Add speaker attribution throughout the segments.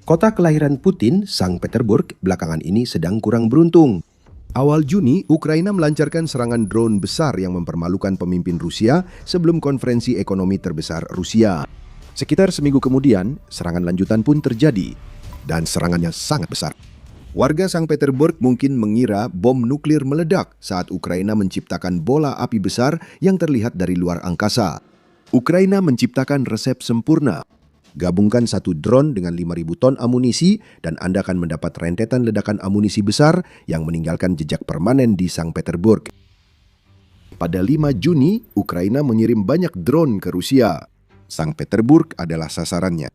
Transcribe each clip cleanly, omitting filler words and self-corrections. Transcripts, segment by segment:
Speaker 1: Kota kelahiran Putin, Sankt Petersburg, belakangan ini sedang kurang beruntung. Awal Juni, Ukraina melancarkan serangan drone besar yang mempermalukan pemimpin Rusia sebelum konferensi ekonomi terbesar Rusia. Sekitar seminggu kemudian, serangan lanjutan pun terjadi, dan serangannya sangat besar. Warga Sankt Petersburg mungkin mengira bom nuklir meledak saat Ukraina menciptakan bola api besar yang terlihat dari luar angkasa. Ukraina menciptakan resep sempurna. Gabungkan satu drone dengan 5.000 ton amunisi dan Anda akan mendapat rentetan ledakan amunisi besar yang meninggalkan jejak permanen di Sankt Petersburg. Pada 5 Juni, Ukraina mengirim banyak drone ke Rusia. Sankt Petersburg adalah sasarannya.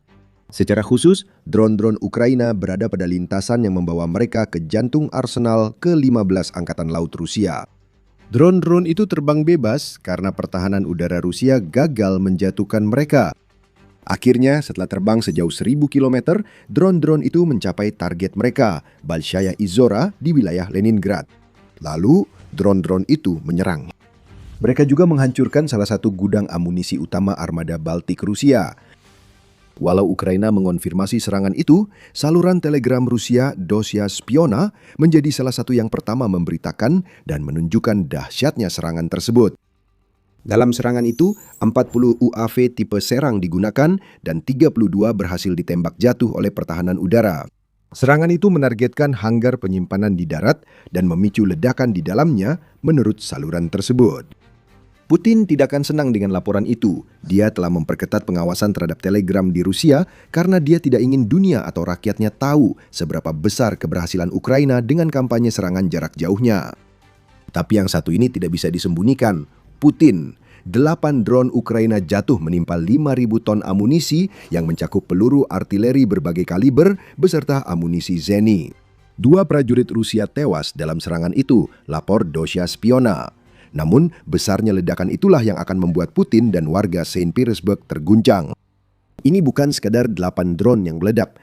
Speaker 1: Secara khusus, drone-drone Ukraina berada pada lintasan yang membawa mereka ke jantung arsenal ke-15 Angkatan Laut Rusia. Drone-drone itu terbang bebas karena pertahanan udara Rusia gagal menjatuhkan mereka. Akhirnya, setelah terbang sejauh 1.000 km, drone-drone itu mencapai target mereka, Bolshaya Izhora, di wilayah Leningrad. Lalu, drone-drone itu menyerang. Mereka juga menghancurkan salah satu gudang amunisi utama armada Baltik Rusia. Walau Ukraina mengonfirmasi serangan itu, saluran telegram Rusia Dosya Spiona menjadi salah satu yang pertama memberitakan dan menunjukkan dahsyatnya serangan tersebut. Dalam serangan itu, 40 UAV tipe serang digunakan dan 32 berhasil ditembak jatuh oleh pertahanan udara. Serangan itu menargetkan hanggar penyimpanan di darat dan memicu ledakan di dalamnya menurut saluran tersebut. Putin tidak akan senang dengan laporan itu. Dia telah memperketat pengawasan terhadap telegram di Rusia karena dia tidak ingin dunia atau rakyatnya tahu seberapa besar keberhasilan Ukraina dengan kampanye serangan jarak jauhnya. Tapi yang satu ini tidak bisa disembunyikan. Putin, 8 drone Ukraina jatuh menimpa 5.000 ton amunisi yang mencakup peluru artileri berbagai kaliber beserta amunisi Zeni. 2 prajurit Rusia tewas dalam serangan itu, lapor Dosya Spiona. Namun, besarnya ledakan itulah yang akan membuat Putin dan warga Saint Petersburg terguncang. Ini bukan sekadar 8 drone yang meledak.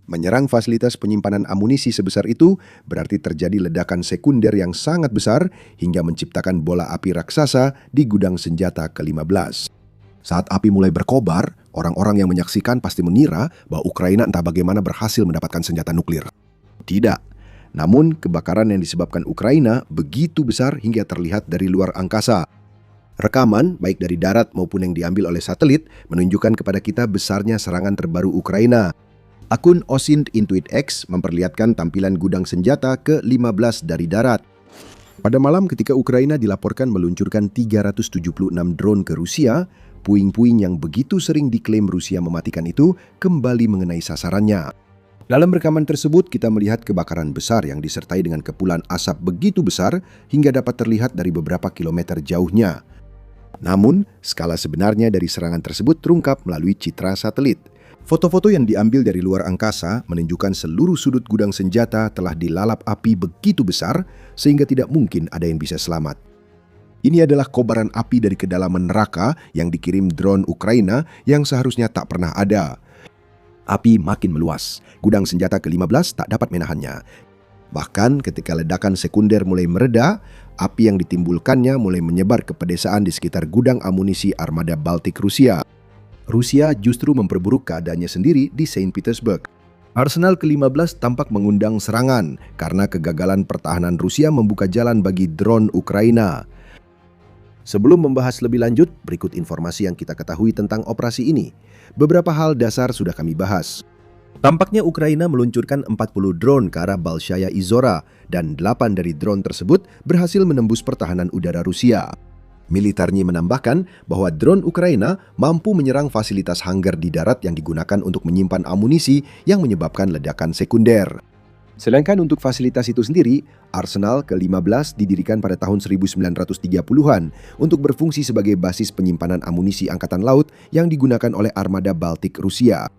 Speaker 1: Menyerang fasilitas penyimpanan amunisi sebesar itu berarti terjadi ledakan sekunder yang sangat besar hingga menciptakan bola api raksasa di gudang senjata ke-15. Saat api mulai berkobar, orang-orang yang menyaksikan pasti mengira bahwa Ukraina entah bagaimana berhasil mendapatkan senjata nuklir. Tidak. Namun, kebakaran yang disebabkan Ukraina begitu besar hingga terlihat dari luar angkasa. Rekaman, baik dari darat maupun yang diambil oleh satelit, menunjukkan kepada kita besarnya serangan terbaru Ukraina. Akun Osint Intuit X memperlihatkan tampilan gudang senjata ke-15 dari darat. Pada malam ketika Ukraina dilaporkan meluncurkan 376 drone ke Rusia, puing-puing yang begitu sering diklaim Rusia mematikan itu kembali mengenai sasarannya. Dalam rekaman tersebut, kita melihat kebakaran besar yang disertai dengan kepulan asap begitu besar hingga dapat terlihat dari beberapa kilometer jauhnya. Namun, skala sebenarnya dari serangan tersebut terungkap melalui citra satelit. Foto-foto yang diambil dari luar angkasa menunjukkan seluruh sudut gudang senjata telah dilalap api begitu besar sehingga tidak mungkin ada yang bisa selamat. Ini adalah kobaran api dari kedalaman neraka yang dikirim drone Ukraina yang seharusnya tak pernah ada. Api makin meluas. Gudang senjata ke-15 tak dapat menahannya. Bahkan ketika ledakan sekunder mulai mereda, api yang ditimbulkannya mulai menyebar ke pedesaan di sekitar gudang amunisi armada Baltik Rusia. Rusia justru memperburuk keadaannya sendiri di Saint Petersburg. Arsenal ke-15 tampak mengundang serangan karena kegagalan pertahanan Rusia membuka jalan bagi drone Ukraina. Sebelum membahas lebih lanjut, berikut informasi yang kita ketahui tentang operasi ini. Beberapa hal dasar sudah kami bahas. Tampaknya Ukraina meluncurkan 40 drone ke arah Bolshaya Izhora dan 8 dari drone tersebut berhasil menembus pertahanan udara Rusia. Militarnya menambahkan bahwa drone Ukraina mampu menyerang fasilitas hanggar di darat yang digunakan untuk menyimpan amunisi yang menyebabkan ledakan sekunder. Sedangkan untuk fasilitas itu sendiri, Arsenal ke-15 didirikan pada tahun 1930-an untuk berfungsi sebagai basis penyimpanan amunisi angkatan laut yang digunakan oleh armada Baltik Rusia.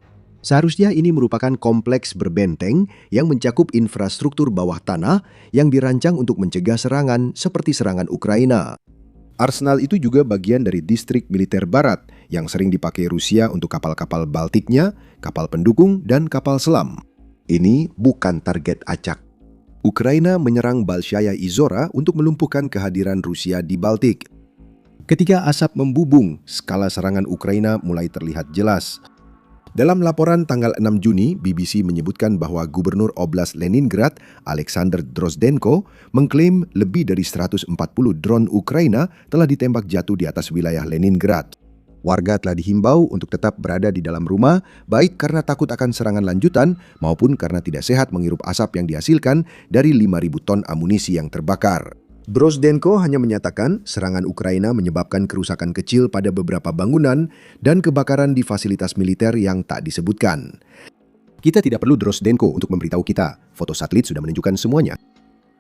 Speaker 1: Seharusnya ini merupakan kompleks berbenteng yang mencakup infrastruktur bawah tanah yang dirancang untuk mencegah serangan seperti serangan Ukraina. Arsenal itu juga bagian dari distrik militer barat yang sering dipakai Rusia untuk kapal-kapal Baltiknya, kapal pendukung, dan kapal selam. Ini bukan target acak. Ukraina menyerang Bolshaya Izhora untuk melumpuhkan kehadiran Rusia di Baltik. Ketika asap membubung, skala serangan Ukraina mulai terlihat jelas. Dalam laporan tanggal 6 Juni, BBC menyebutkan bahwa Gubernur Oblast Leningrad, Alexander Drozdenko, mengklaim lebih dari 140 drone Ukraina telah ditembak jatuh di atas wilayah Leningrad. Warga telah dihimbau untuk tetap berada di dalam rumah, baik karena takut akan serangan lanjutan maupun karena tidak sehat menghirup asap yang dihasilkan dari 5.000 ton amunisi yang terbakar. Drozdenko hanya menyatakan serangan Ukraina menyebabkan kerusakan kecil pada beberapa bangunan dan kebakaran di fasilitas militer yang tak disebutkan. Kita tidak perlu Drozdenko untuk memberitahu kita, foto satelit sudah menunjukkan semuanya.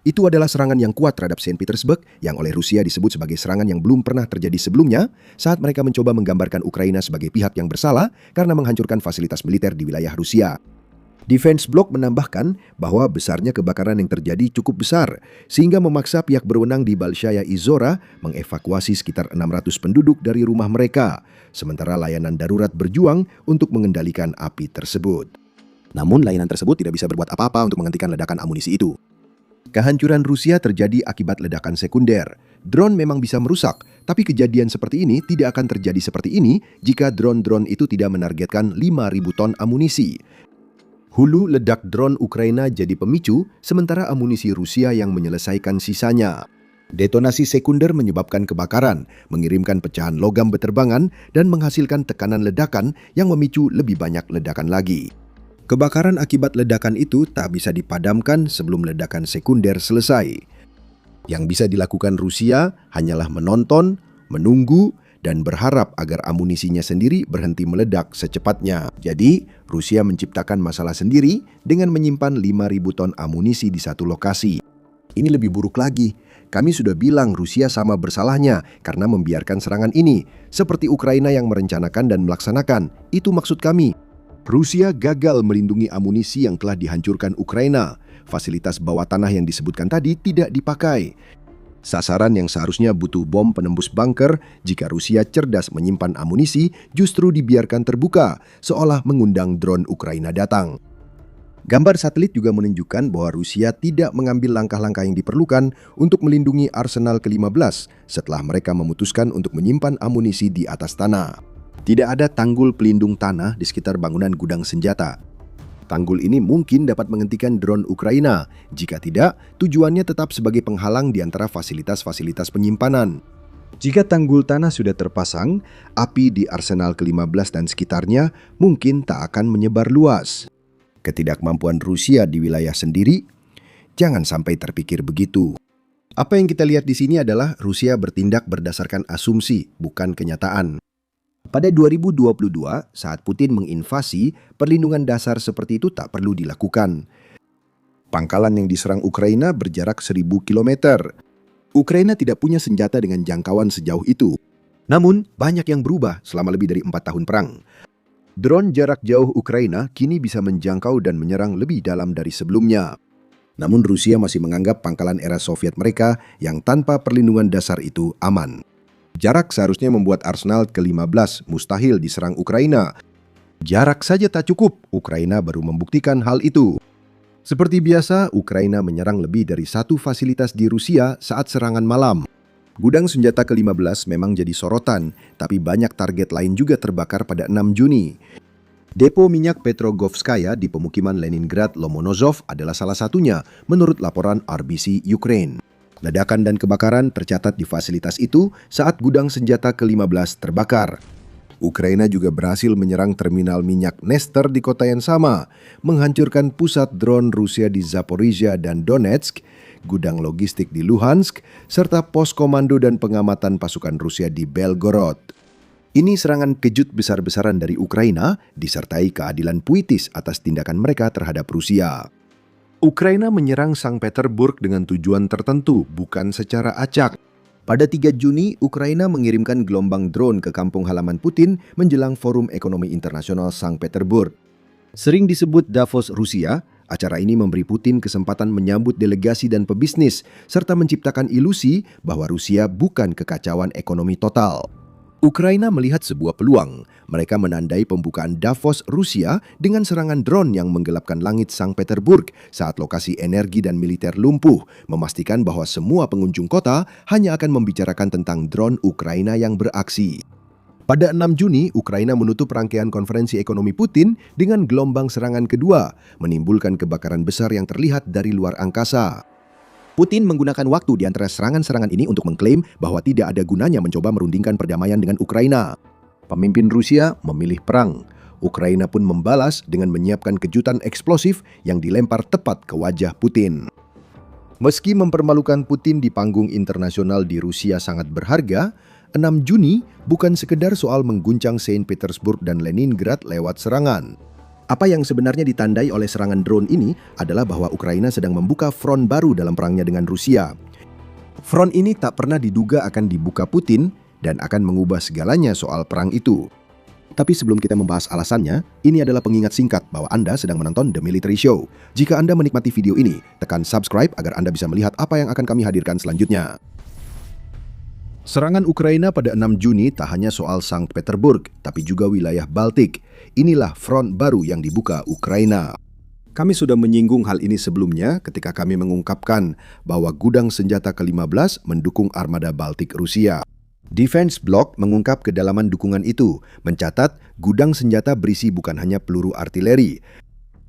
Speaker 1: Itu adalah serangan yang kuat terhadap Saint Petersburg yang oleh Rusia disebut sebagai serangan yang belum pernah terjadi sebelumnya saat mereka mencoba menggambarkan Ukraina sebagai pihak yang bersalah karena menghancurkan fasilitas militer di wilayah Rusia. Defense Block menambahkan bahwa besarnya kebakaran yang terjadi cukup besar sehingga memaksa pihak berwenang di Bolshaya Izhora mengevakuasi sekitar 600 penduduk dari rumah mereka, sementara layanan darurat berjuang untuk mengendalikan api tersebut. Namun layanan tersebut tidak bisa berbuat apa-apa untuk menghentikan ledakan amunisi itu. Kehancuran Rusia terjadi akibat ledakan sekunder. Drone memang bisa merusak, tapi kejadian seperti ini tidak akan terjadi seperti ini jika drone-drone itu tidak menargetkan 5.000 ton amunisi. Hulu ledak drone Ukraina jadi pemicu, sementara amunisi Rusia yang menyelesaikan sisanya. Detonasi sekunder menyebabkan kebakaran, mengirimkan pecahan logam beterbangan, dan menghasilkan tekanan ledakan yang memicu lebih banyak ledakan lagi. Kebakaran akibat ledakan itu tak bisa dipadamkan sebelum ledakan sekunder selesai. Yang bisa dilakukan Rusia hanyalah menonton, menunggu, dan berharap agar amunisinya sendiri berhenti meledak secepatnya. Jadi, Rusia menciptakan masalah sendiri dengan menyimpan 5.000 ton amunisi di satu lokasi. Ini lebih buruk lagi. Kami sudah bilang Rusia sama bersalahnya karena membiarkan serangan ini, seperti Ukraina yang merencanakan dan melaksanakan. Itu maksud kami. Rusia gagal melindungi amunisi yang telah dihancurkan Ukraina. Fasilitas bawah tanah yang disebutkan tadi tidak dipakai. Sasaran yang seharusnya butuh bom penembus bunker jika Rusia cerdas menyimpan amunisi justru dibiarkan terbuka, seolah mengundang drone Ukraina datang. Gambar satelit juga menunjukkan bahwa Rusia tidak mengambil langkah-langkah yang diperlukan untuk melindungi arsenal ke-15 setelah mereka memutuskan untuk menyimpan amunisi di atas tanah. Tidak ada tanggul pelindung tanah di sekitar bangunan gudang senjata. Tanggul ini mungkin dapat menghentikan drone Ukraina. Jika tidak, tujuannya tetap sebagai penghalang di antara fasilitas-fasilitas penyimpanan. Jika tanggul tanah sudah terpasang, api di arsenal ke-15 dan sekitarnya mungkin tak akan menyebar luas. Ketidakmampuan Rusia di wilayah sendiri, jangan sampai terpikir begitu. Apa yang kita lihat di sini adalah Rusia bertindak berdasarkan asumsi, bukan kenyataan. Pada 2022, saat Putin menginvasi, perlindungan dasar seperti itu tak perlu dilakukan. Pangkalan yang diserang Ukraina berjarak 1.000 km. Ukraina tidak punya senjata dengan jangkauan sejauh itu. Namun, banyak yang berubah selama lebih dari 4 tahun perang. Drone jarak jauh Ukraina kini bisa menjangkau dan menyerang lebih dalam dari sebelumnya. Namun Rusia masih menganggap pangkalan era Soviet mereka yang tanpa perlindungan dasar itu aman. Jarak seharusnya membuat arsenal ke-15 mustahil diserang Ukraina. Jarak saja tak cukup, Ukraina baru membuktikan hal itu. Seperti biasa, Ukraina menyerang lebih dari satu fasilitas di Rusia saat serangan malam. Gudang senjata ke-15 memang jadi sorotan, tapi banyak target lain juga terbakar pada 6 Juni. Depo minyak Petrogovskaya di pemukiman Leningrad Lomonosov adalah salah satunya, menurut laporan RBC Ukraine. Ledakan dan kebakaran tercatat di fasilitas itu saat gudang senjata ke-15 terbakar. Ukraina juga berhasil menyerang terminal minyak Nester di kota yang sama, menghancurkan pusat drone Rusia di Zaporizhia dan Donetsk, gudang logistik di Luhansk, serta pos komando dan pengamatan pasukan Rusia di Belgorod. Ini serangan kejut besar-besaran dari Ukraina, disertai keadilan puitis atas tindakan mereka terhadap Rusia. Ukraina menyerang Sankt Petersburg dengan tujuan tertentu, bukan secara acak. Pada 3 Juni, Ukraina mengirimkan gelombang drone ke kampung halaman Putin menjelang Forum Ekonomi Internasional Sankt Petersburg. Sering disebut Davos Rusia, acara ini memberi Putin kesempatan menyambut delegasi dan pebisnis, serta menciptakan ilusi bahwa Rusia bukan kekacauan ekonomi total. Ukraina melihat sebuah peluang. Mereka menandai pembukaan Davos Rusia dengan serangan drone yang menggelapkan langit Sankt Petersburg saat lokasi energi dan militer lumpuh, memastikan bahwa semua pengunjung kota hanya akan membicarakan tentang drone Ukraina yang beraksi. Pada 6 Juni, Ukraina menutup rangkaian konferensi ekonomi Putin dengan gelombang serangan kedua, menimbulkan kebakaran besar yang terlihat dari luar angkasa. Putin menggunakan waktu di antara serangan-serangan ini untuk mengklaim bahwa tidak ada gunanya mencoba merundingkan perdamaian dengan Ukraina. Pemimpin Rusia memilih perang. Ukraina pun membalas dengan menyiapkan kejutan eksplosif yang dilempar tepat ke wajah Putin. Meski mempermalukan Putin di panggung internasional di Rusia sangat berharga, 6 Juni bukan sekedar soal mengguncang Saint Petersburg dan Leningrad lewat serangan. Apa yang sebenarnya ditandai oleh serangan drone ini adalah bahwa Ukraina sedang membuka front baru dalam perangnya dengan Rusia. Front ini tak pernah diduga akan dibuka Putin dan akan mengubah segalanya soal perang itu. Tapi sebelum kita membahas alasannya, ini adalah pengingat singkat bahwa Anda sedang menonton The Military Show. Jika Anda menikmati video ini, tekan subscribe agar Anda bisa melihat apa yang akan kami hadirkan selanjutnya. Serangan Ukraina pada 6 Juni tak hanya soal Sankt Petersburg, tapi juga wilayah Baltik. Inilah front baru yang dibuka Ukraina. Kami sudah menyinggung hal ini sebelumnya ketika kami mengungkapkan bahwa gudang senjata ke-15 mendukung armada Baltik Rusia. Defense Block mengungkap kedalaman dukungan itu, mencatat gudang senjata berisi bukan hanya peluru artileri.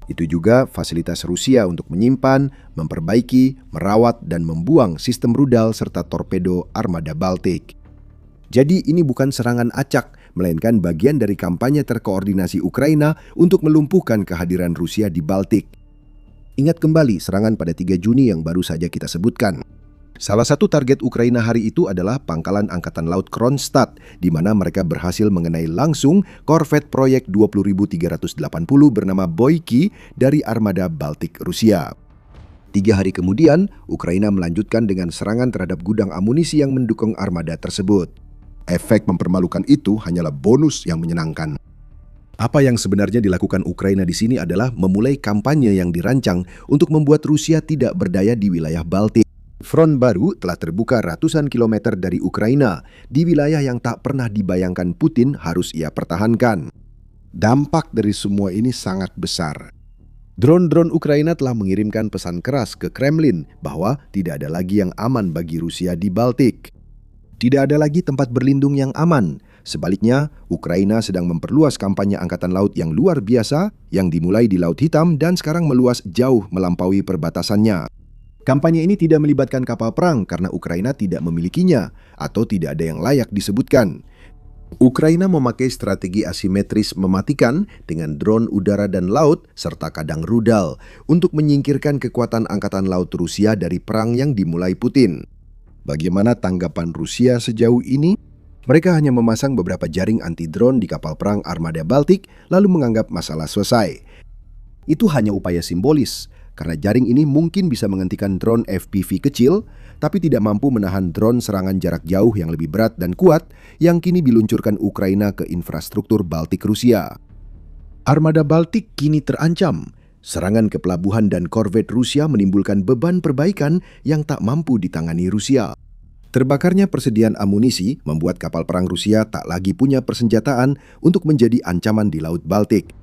Speaker 1: Itu juga fasilitas Rusia untuk menyimpan, memperbaiki, merawat, dan membuang sistem rudal serta torpedo armada Baltik. Jadi ini bukan serangan acak, melainkan bagian dari kampanye terkoordinasi Ukraina untuk melumpuhkan kehadiran Rusia di Baltik. Ingat kembali serangan pada 3 Juni yang baru saja kita sebutkan. Salah satu target Ukraina hari itu adalah pangkalan Angkatan Laut Kronstadt, di mana mereka berhasil mengenai langsung korvet proyek 20.380 bernama Boyki dari armada Baltik Rusia. 3 hari kemudian, Ukraina melanjutkan dengan serangan terhadap gudang amunisi yang mendukung armada tersebut. Efek mempermalukan itu hanyalah bonus yang menyenangkan. Apa yang sebenarnya dilakukan Ukraina di sini adalah memulai kampanye yang dirancang untuk membuat Rusia tidak berdaya di wilayah Baltik. Front baru telah terbuka ratusan kilometer dari Ukraina, di wilayah yang tak pernah dibayangkan Putin harus ia pertahankan. Dampak dari semua ini sangat besar. Drone-drone Ukraina telah mengirimkan pesan keras ke Kremlin bahwa tidak ada lagi yang aman bagi Rusia di Baltik. Tidak ada lagi tempat berlindung yang aman. Sebaliknya, Ukraina sedang memperluas kampanye angkatan laut yang luar biasa yang dimulai di Laut Hitam dan sekarang meluas jauh melampaui perbatasannya. Kampanye ini tidak melibatkan kapal perang karena Ukraina tidak memilikinya atau tidak ada yang layak disebutkan. Ukraina memakai strategi asimetris mematikan dengan drone udara dan laut serta kadang rudal untuk menyingkirkan kekuatan angkatan laut Rusia dari perang yang dimulai Putin. Bagaimana tanggapan Rusia sejauh ini? Mereka hanya memasang beberapa jaring anti-drone di kapal perang armada Baltik lalu menganggap masalah selesai. Itu hanya upaya simbolis. Karena jaring ini mungkin bisa menghentikan drone FPV kecil, tapi tidak mampu menahan drone serangan jarak jauh yang lebih berat dan kuat yang kini diluncurkan Ukraina ke infrastruktur Baltik Rusia. Armada Baltik kini terancam. Serangan ke pelabuhan dan korvet Rusia menimbulkan beban perbaikan yang tak mampu ditangani Rusia. Terbakarnya persediaan amunisi membuat kapal perang Rusia tak lagi punya persenjataan untuk menjadi ancaman di Laut Baltik.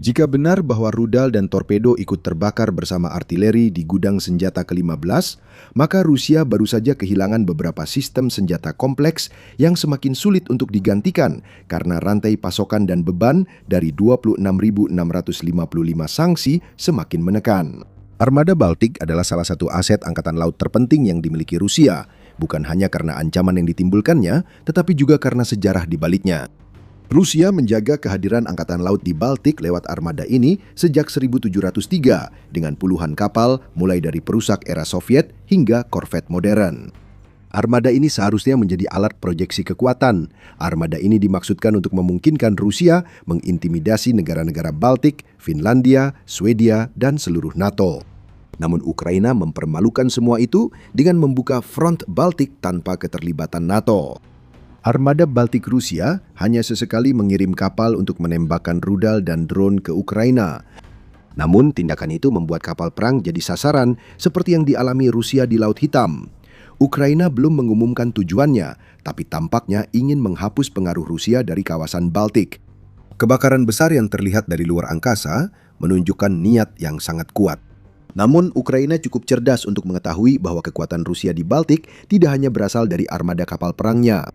Speaker 1: Jika benar bahwa rudal dan torpedo ikut terbakar bersama artileri di gudang senjata ke-15, maka Rusia baru saja kehilangan beberapa sistem senjata kompleks yang semakin sulit untuk digantikan karena rantai pasokan dan beban dari 26.655 sanksi semakin menekan. Armada Baltik adalah salah satu aset angkatan laut terpenting yang dimiliki Rusia, bukan hanya karena ancaman yang ditimbulkannya, tetapi juga karena sejarah di baliknya. Rusia menjaga kehadiran angkatan laut di Baltik lewat armada ini sejak 1703 dengan puluhan kapal mulai dari perusak era Soviet hingga korvet modern. Armada ini seharusnya menjadi alat proyeksi kekuatan. Armada ini dimaksudkan untuk memungkinkan Rusia mengintimidasi negara-negara Baltik, Finlandia, Swedia, dan seluruh NATO. Namun Ukraina mempermalukan semua itu dengan membuka front Baltik tanpa keterlibatan NATO. Armada Baltik Rusia hanya sesekali mengirim kapal untuk menembakkan rudal dan drone ke Ukraina. Namun tindakan itu membuat kapal perang jadi sasaran seperti yang dialami Rusia di Laut Hitam. Ukraina belum mengumumkan tujuannya, tapi tampaknya ingin menghapus pengaruh Rusia dari kawasan Baltik. Kebakaran besar yang terlihat dari luar angkasa menunjukkan niat yang sangat kuat. Namun Ukraina cukup cerdas untuk mengetahui bahwa kekuatan Rusia di Baltik tidak hanya berasal dari armada kapal perangnya.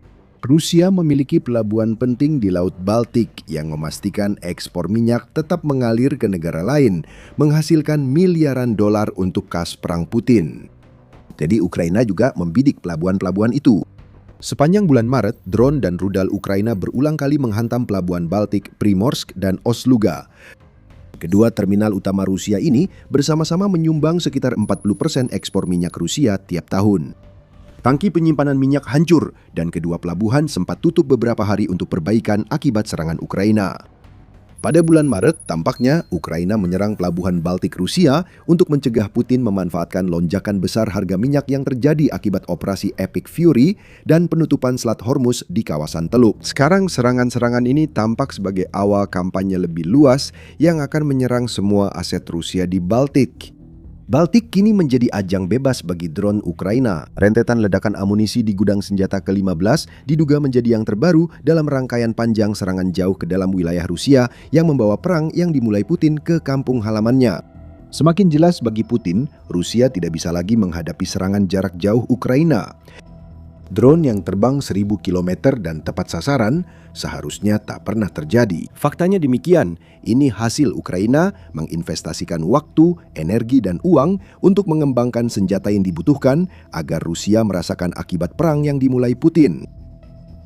Speaker 1: Rusia memiliki pelabuhan penting di Laut Baltik yang memastikan ekspor minyak tetap mengalir ke negara lain, menghasilkan miliaran dolar untuk kas perang Putin. Jadi Ukraina juga membidik pelabuhan-pelabuhan itu. Sepanjang bulan Maret, drone dan rudal Ukraina berulang kali menghantam pelabuhan Baltik Primorsk dan Ust-Luga. Kedua terminal utama Rusia ini bersama-sama menyumbang sekitar 40% ekspor minyak Rusia tiap tahun. Tangki penyimpanan minyak hancur dan kedua pelabuhan sempat tutup beberapa hari untuk perbaikan akibat serangan Ukraina. Pada bulan Maret, tampaknya Ukraina menyerang pelabuhan Baltik Rusia untuk mencegah Putin memanfaatkan lonjakan besar harga minyak yang terjadi akibat operasi Epic Fury dan penutupan Selat Hormuz di kawasan Teluk. Sekarang serangan-serangan ini tampak sebagai awal kampanye lebih luas yang akan menyerang semua aset Rusia di Baltik. Baltik kini menjadi ajang bebas bagi drone Ukraina. Rentetan ledakan amunisi di gudang senjata ke-15 diduga menjadi yang terbaru dalam rangkaian panjang serangan jauh ke dalam wilayah Rusia yang membawa perang yang dimulai Putin ke kampung halamannya. Semakin jelas bagi Putin, Rusia tidak bisa lagi menghadapi serangan jarak jauh Ukraina. Drone yang terbang 1000 km dan tepat sasaran seharusnya tak pernah terjadi. Faktanya demikian, ini hasil Ukraina menginvestasikan waktu, energi, dan uang untuk mengembangkan senjata yang dibutuhkan agar Rusia merasakan akibat perang yang dimulai Putin.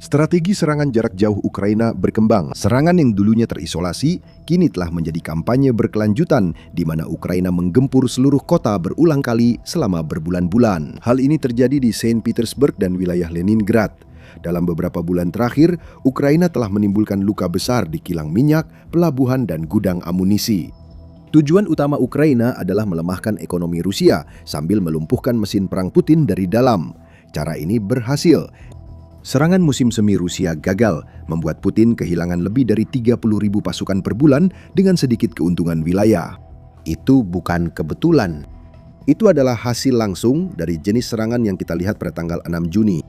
Speaker 1: Strategi serangan jarak jauh Ukraina berkembang. Serangan yang dulunya terisolasi, kini telah menjadi kampanye berkelanjutan di mana Ukraina menggempur seluruh kota berulang kali selama berbulan-bulan. Hal ini terjadi di Saint Petersburg dan wilayah Leningrad. Dalam beberapa bulan terakhir, Ukraina telah menimbulkan luka besar di kilang minyak, pelabuhan, dan gudang amunisi. Tujuan utama Ukraina adalah melemahkan ekonomi Rusia sambil melumpuhkan mesin perang Putin dari dalam. Cara ini berhasil. Serangan musim semi Rusia gagal, membuat Putin kehilangan lebih dari 30.000 pasukan per bulan dengan sedikit keuntungan wilayah. Itu bukan kebetulan. Itu adalah hasil langsung dari jenis serangan yang kita lihat pada tanggal 6 Juni.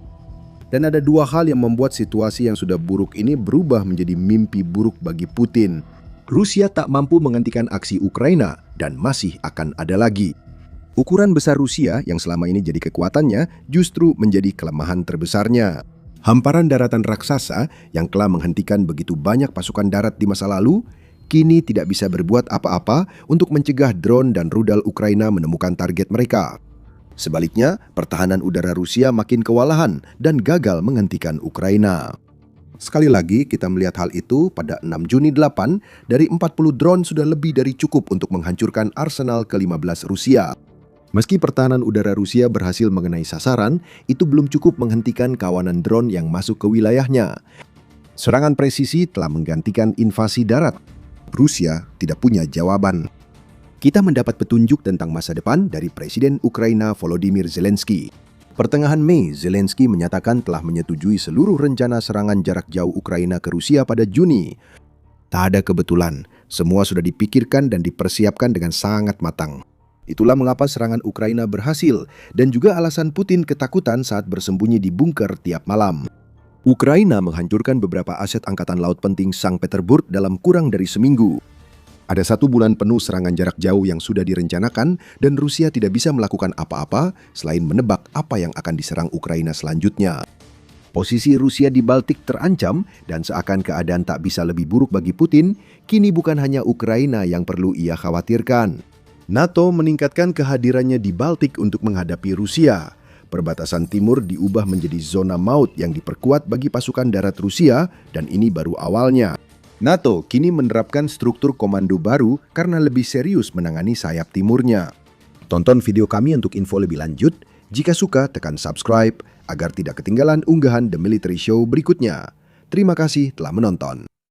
Speaker 1: Dan ada dua hal yang membuat situasi yang sudah buruk ini berubah menjadi mimpi buruk bagi Putin. Rusia tak mampu menghentikan aksi Ukraina dan masih akan ada lagi. Ukuran besar Rusia yang selama ini jadi kekuatannya justru menjadi kelemahan terbesarnya. Hamparan daratan raksasa yang telah menghentikan begitu banyak pasukan darat di masa lalu, kini tidak bisa berbuat apa-apa untuk mencegah drone dan rudal Ukraina menemukan target mereka. Sebaliknya, pertahanan udara Rusia makin kewalahan dan gagal menghentikan Ukraina. Sekali lagi, kita melihat hal itu pada 6 Juni 8, dari 40 drone sudah lebih dari cukup untuk menghancurkan arsenal ke-15 Rusia. Meski pertahanan udara Rusia berhasil mengenai sasaran, itu belum cukup menghentikan kawanan drone yang masuk ke wilayahnya. Serangan presisi telah menggantikan invasi darat. Rusia tidak punya jawaban. Kita mendapat petunjuk tentang masa depan dari Presiden Ukraina Volodymyr Zelensky. Pertengahan Mei, Zelensky menyatakan telah menyetujui seluruh rencana serangan jarak jauh Ukraina ke Rusia pada Juni. Tak ada kebetulan, semua sudah dipikirkan dan dipersiapkan dengan sangat matang. Itulah mengapa serangan Ukraina berhasil dan juga alasan Putin ketakutan saat bersembunyi di bunker tiap malam. Ukraina menghancurkan beberapa aset angkatan laut penting Sankt Petersburg dalam kurang dari seminggu. Ada 1 bulan penuh serangan jarak jauh yang sudah direncanakan dan Rusia tidak bisa melakukan apa-apa selain menebak apa yang akan diserang Ukraina selanjutnya. Posisi Rusia di Baltik terancam dan seakan keadaan tak bisa lebih buruk bagi Putin, kini bukan hanya Ukraina yang perlu ia khawatirkan. NATO meningkatkan kehadirannya di Baltik untuk menghadapi Rusia. Perbatasan timur diubah menjadi zona maut yang diperkuat bagi pasukan darat Rusia dan ini baru awalnya. NATO kini menerapkan struktur komando baru karena lebih serius menangani sayap timurnya. Tonton video kami untuk info lebih lanjut. Jika suka, tekan subscribe agar tidak ketinggalan unggahan The Military Show berikutnya. Terima kasih telah menonton.